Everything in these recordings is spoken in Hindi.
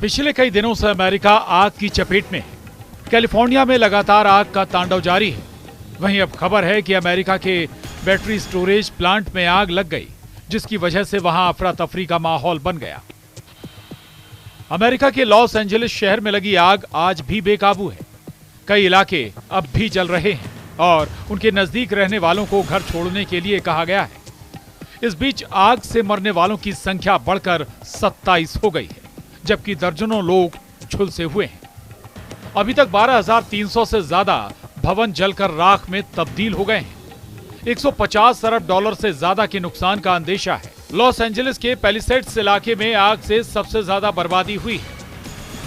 पिछले कई दिनों से अमेरिका आग की चपेट में है। कैलिफोर्निया में लगातार आग का तांडव जारी है। वहीं अब खबर है कि अमेरिका के बैटरी स्टोरेज प्लांट में आग लग गई, जिसकी वजह से वहां अफरा तफरी का माहौल बन गया। अमेरिका के लॉस एंजलिस शहर में लगी आग आज भी बेकाबू है। कई इलाके अब भी जल रहे हैं और उनके नजदीक रहने वालों को घर छोड़ने के लिए कहा गया है। इस बीच आग से मरने वालों की संख्या बढ़कर 27 हो गई है, जबकि दर्जनों लोग झुलसे हुए हैं। अभी तक 12,300 से ज्यादा भवन जलकर राख में तब्दील हो गए हैं। 150 अरब डॉलर से ज्यादा के नुकसान का अंदेशा है। लॉस एंजलिस के पैलिसेड्स इलाके में आग से सबसे ज्यादा बर्बादी हुई है।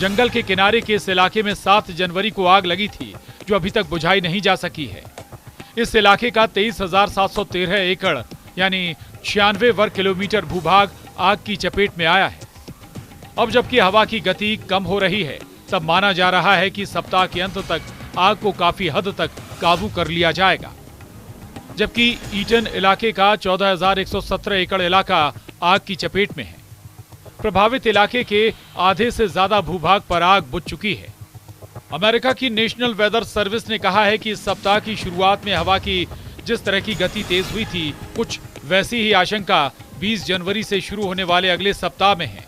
जंगल के किनारे के इस इलाके में 7 जनवरी को आग लगी थी, जो अभी तक बुझाई नहीं जा सकी है। इस इलाके का 23,713 एकड़ यानी 96 वर्ग किलोमीटर भूभाग आग की चपेट में आया है। अब जबकि हवा की गति कम हो रही है, तब माना जा रहा है कि सप्ताह के अंत तक आग को काफी हद तक काबू कर लिया जाएगा। जबकि ईटन इलाके का 14,117 एकड़ इलाका आग की चपेट में है। प्रभावित इलाके के आधे से ज्यादा भूभाग पर आग बुझ चुकी है। अमेरिका की नेशनल वेदर सर्विस ने कहा है कि इस सप्ताह की शुरुआत में हवा की जिस तरह की गति तेज हुई थी, कुछ वैसी ही आशंका 20 जनवरी से शुरू होने वाले अगले सप्ताह में है।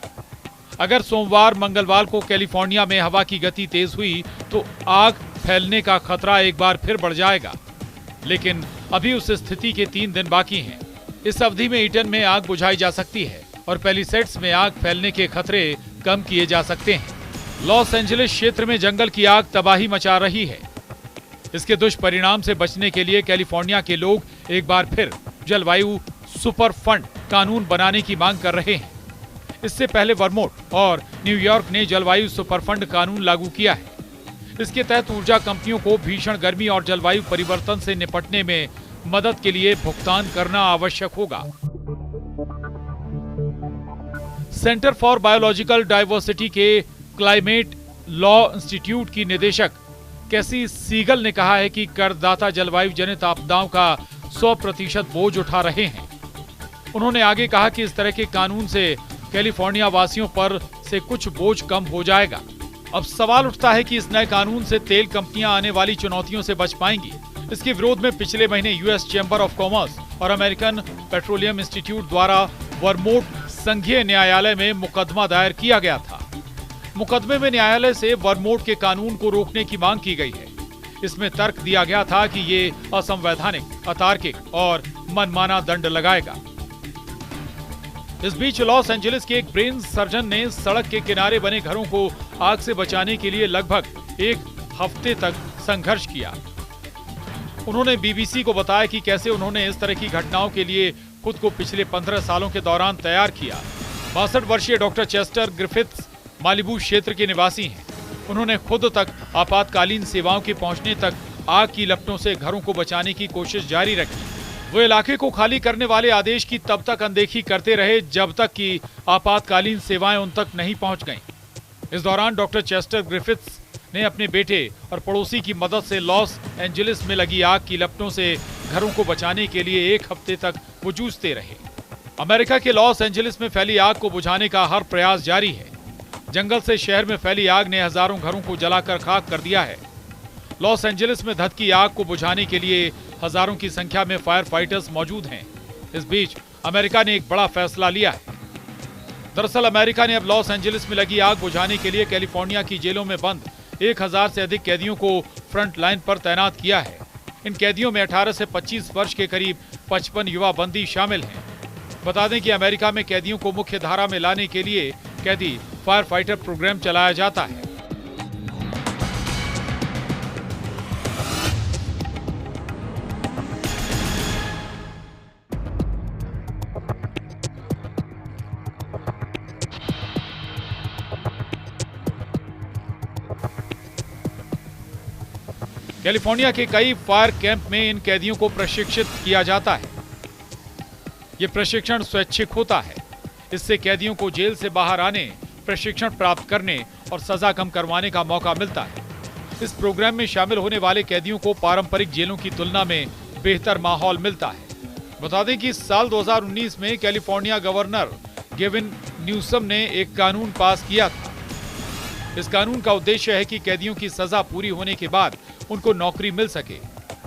अगर सोमवार मंगलवार को कैलिफोर्निया में हवा की गति तेज हुई तो आग फैलने का खतरा एक बार फिर बढ़ जाएगा। लेकिन अभी उस स्थिति के 3 दिन बाकी हैं। इस अवधि में ईटन में आग बुझाई जा सकती है और पैलिसेड्स में आग फैलने के खतरे कम किए जा सकते हैं। लॉस एंजलिस क्षेत्र में जंगल की आग तबाही मचा रही है। इसके दुष्परिणाम से बचने के लिए कैलिफोर्निया के लोग एक बार फिर जलवायु सुपर फंड कानून बनाने की मांग कर रहे हैं। इससे पहले वर्मोंट और न्यूयॉर्क ने जलवायु सुपर फंड कानून लागू किया है। इसके तहत ऊर्जा कंपनियों को भीषण गर्मी और जलवायु परिवर्तन से निपटने में मदद के लिए भुगतान करना आवश्यक होगा। सेंटर फॉर बायोलॉजिकल डाइवर्सिटी के क्लाइमेट लॉ इंस्टीट्यूट की निदेशक कैसी सीगल ने कहा है कि करदाता जलवायु जनित आपदाओं का 100% बोझ उठा रहे हैं। उन्होंने आगे कहा कि इस तरह के कानून से कैलिफोर्निया वासियों पर से कुछ बोझ कम हो जाएगा। अब सवाल उठता है कि इस नए कानून से तेल कंपनियां आने वाली चुनौतियों से बच पाएंगी। इसके विरोध में पिछले महीने यूएस चैम्बर ऑफ कॉमर्स और अमेरिकन पेट्रोलियम इंस्टीट्यूट द्वारा वर्मोंट संघीय न्यायालय में मुकदमा दायर किया गया था। मुकदमे में न्यायालय से वर्मोंट के कानून को रोकने की मांग की गई है। इसमें तर्क दिया गया था कि ये असंवैधानिक, अतार्किक और मनमाना दंड लगाएगा। इस बीच लॉस एंजलिस के एक ब्रेन सर्जन ने सड़क के किनारे बने घरों को आग से बचाने के लिए लगभग 1 हफ्ते तक संघर्ष किया। उन्होंने बीबीसी को बताया कि कैसे उन्होंने इस तरह की घटनाओं के लिए खुद को पिछले 15 सालों के दौरान तैयार किया। 62 वर्षीय डॉक्टर चेस्टर ग्रिफिथ्स मालिबू क्षेत्र के निवासी हैं। उन्होंने खुद तक आपातकालीन सेवाओं के पहुंचने तक आग की लपटों से घरों को बचाने की कोशिश जारी रखी। वो इलाके को खाली करने वाले आदेश की तब तक अनदेखी करते रहे जब तक कि आपातकालीन सेवाएं उन तक नहीं पहुंच गईं। इस दौरान डॉक्टर चेस्टर ग्रिफिथ्स ने अपने बेटे और पड़ोसी की मदद से लॉस एंजलिस में लगी आग की लपटों से घरों को बचाने के लिए 1 हफ्ते तक वो जूझते रहे। अमेरिका के लॉस एंजलिस में फैली आग को बुझाने का हर प्रयास जारी है। जंगल से शहर में फैली आग ने हजारों घरों को जलाकर खाक कर दिया है। लॉस एंजलिस में धधकी आग को बुझाने के लिए हजारों की संख्या में फायर फाइटर्स मौजूद हैं। इस बीच अमेरिका ने एक बड़ा फैसला लिया है। दरअसल अमेरिका ने अब लॉस एंजलिस में लगी आग बुझाने के लिए कैलिफोर्निया की जेलों में बंद 1000 से अधिक कैदियों को फ्रंट लाइन पर तैनात किया है। इन कैदियों में 18 से 25 वर्ष के करीब 55 युवा बंदी शामिल हैं। बता दें कि अमेरिका में कैदियों को मुख्य धारा में लाने के लिए कैदी फायर फाइटर प्रोग्राम चलाया जाता है। कैलिफोर्निया के कई फायर कैंप में इन कैदियों को प्रशिक्षित किया जाता है। ये प्रशिक्षण स्वैच्छिक होता है। इससे कैदियों को जेल से बाहर आने, प्रशिक्षण प्राप्त करने और सजा कम करवाने का मौका मिलता है। इस प्रोग्राम में शामिल होने वाले कैदियों को पारंपरिक जेलों की तुलना में बेहतर माहौल मिलता है। बता दें कि साल 2019 में कैलिफोर्निया गवर्नर गेविन न्यूसम ने एक कानून पास किया था इस कानून का उद्देश्य है कि कैदियों की सजा पूरी होने के बाद उनको नौकरी मिल सके।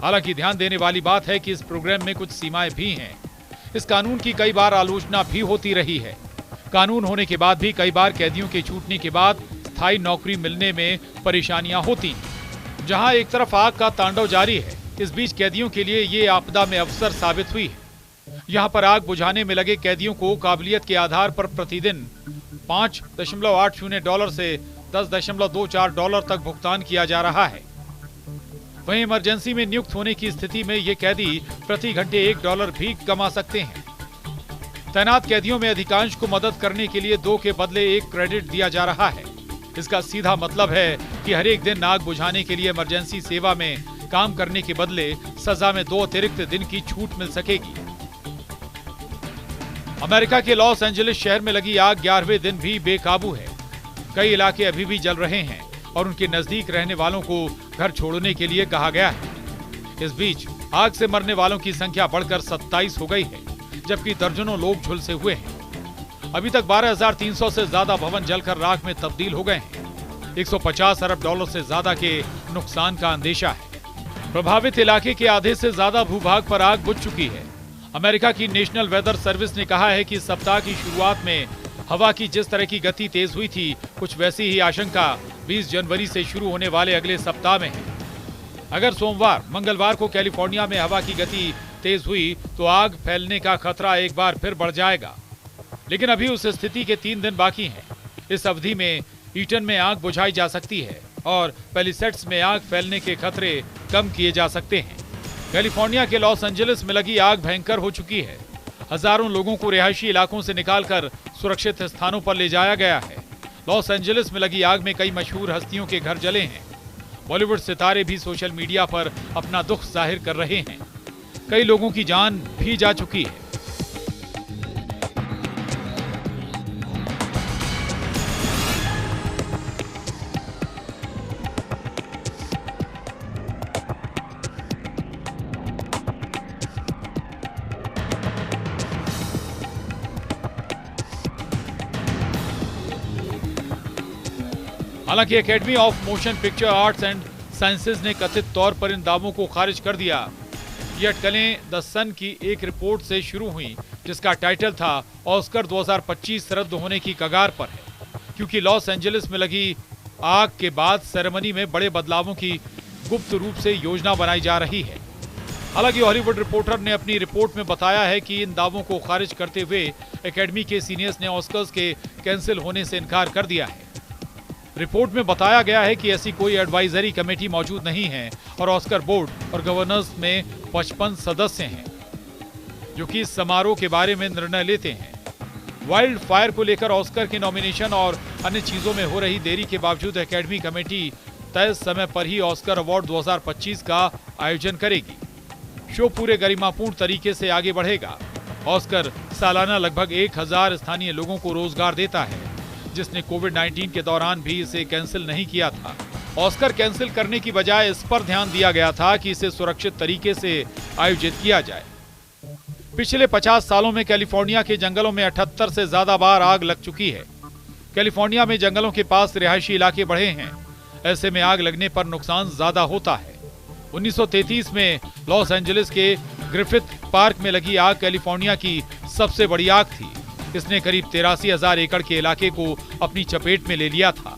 हालांकि ध्यान देने वाली बात है कि इस प्रोग्राम में कुछ सीमाएं भी हैं। इस कानून की कई बार आलोचना भी होती रही है। कानून होने के बाद भी कई बार कैदियों के छूटने के बाद स्थायी नौकरी मिलने में परेशानियां होती हैं। जहां एक तरफ आग का तांडव जारी है, इस बीच कैदियों के लिए ये आपदा में अवसर साबित हुई है। यहाँ पर आग बुझाने में लगे कैदियों को काबिलियत के आधार पर प्रतिदिन $5.80 से $10.24 तक भुगतान किया जा रहा है। वहीं इमरजेंसी में नियुक्त होने की स्थिति में ये कैदी प्रति घंटे $1 भी कमा सकते हैं। तैनात कैदियों में अधिकांश को मदद करने के लिए 2 के बदले 1 क्रेडिट दिया जा रहा है। इसका सीधा मतलब है कि हर एक दिन आग बुझाने के लिए इमरजेंसी सेवा में काम करने के बदले सजा में 2 अतिरिक्त दिन की छूट मिल सकेगी। अमेरिका के लॉस एंजलिस शहर में लगी आग 11वें दिन भी बेकाबू है। कई इलाके अभी भी जल रहे हैं और उनके नजदीक रहने वालों को घर छोड़ने के लिए कहा गया है। इस बीच आग से मरने वालों की संख्या बढ़कर 27 हो गई है, जबकि दर्जनों लोग झुलसे हुए हैं। अभी तक 12,300 से ज्यादा भवन जलकर राख में तब्दील हो गए हैं। $150 अरब से ज्यादा के नुकसान का अंदेशा है। प्रभावित इलाके के आधे से ज्यादा भूभाग पर आग बुझ चुकी है। अमेरिका की नेशनल वेदर सर्विस ने कहा है कि सप्ताह की शुरुआत में हवा की जिस तरह की गति तेज हुई थी, कुछ वैसी ही आशंका 20 जनवरी से शुरू होने वाले अगले सप्ताह में है। अगर सोमवार, मंगलवार को कैलिफोर्निया में हवा की गति तेज हुई तो आग फैलने का खतरा एक बार फिर बढ़ जाएगा। लेकिन अभी उस स्थिति के 3 दिन बाकी हैं। इस अवधि में ईटन में आग बुझाई जा सकती है और पैलिसेड्स में आग फैलने के खतरे कम किए जा सकते हैं। कैलिफोर्निया के लॉस एंजलिस में लगी आग भयंकर हो चुकी है। हजारों लोगों को रिहायशी इलाकों से निकालकर सुरक्षित स्थानों पर ले जाया गया है। लॉस एंजलिस में लगी आग में कई मशहूर हस्तियों के घर जले हैं। बॉलीवुड सितारे भी सोशल मीडिया पर अपना दुख जाहिर कर रहे हैं। कई लोगों की जान भी जा चुकी है। हालांकि academy of motion picture arts and sciences ने कथित तौर पर इन दावों को खारिज कर दिया। ये अटकलें द सन की एक रिपोर्ट से शुरू हुई, जिसका टाइटल था ऑस्कर 2025 रद्द होने की कगार पर है, क्योंकि लॉस एंजलिस में लगी आग के बाद सेरेमनी में बड़े बदलावों की गुप्त रूप से योजना बनाई जा रही है। हालांकि हॉलीवुड रिपोर्टर ने अपनी रिपोर्ट में बताया है कि इन दावों को खारिज करते हुए एकेडमी के सीनियर्स ने ऑस्कर्स के कैंसिल होने से इनकार कर दिया है। रिपोर्ट में बताया गया है कि ऐसी कोई एडवाइजरी कमेटी मौजूद नहीं है और ऑस्कर बोर्ड और गवर्नर्स में 55 सदस्य हैं, जो कि इस समारोह के बारे में निर्णय लेते हैं। वाइल्ड फायर को लेकर ऑस्कर के नॉमिनेशन और अन्य चीजों में हो रही देरी के बावजूद एकेडमी कमेटी तय समय पर ही ऑस्कर अवार्ड 2025 का आयोजन करेगी। शो पूरे गरिमापूर्ण तरीके से आगे बढ़ेगा। ऑस्कर सालाना लगभग 1000 स्थानीय लोगों को रोजगार देता है, जिसने कोविड-19 के दौरान भी इसे कैंसिल नहीं किया था। ऑस्कर कैंसिल करने की बजाय इस पर ध्यान दिया गया था कि इसे सुरक्षित तरीके से आयोजित किया जाए। पिछले 50 सालों में कैलिफोर्निया के जंगलों में 78 से ज्यादा बार आग लग चुकी है। कैलिफोर्निया में जंगलों के पास रिहायशी इलाके बढ़े हैं। ऐसे में आग लगने पर नुकसान ज्यादा होता है। 1933 में लॉस एंजलिस के ग्रिफिथ पार्क में लगी आग कैलिफोर्निया की सबसे बड़ी आग थी। इसने करीब 83,000 एकड़ के इलाके को अपनी चपेट में ले लिया था।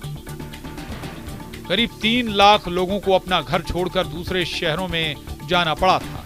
करीब 3 लाख लोगों को अपना घर छोड़कर दूसरे शहरों में जाना पड़ा था।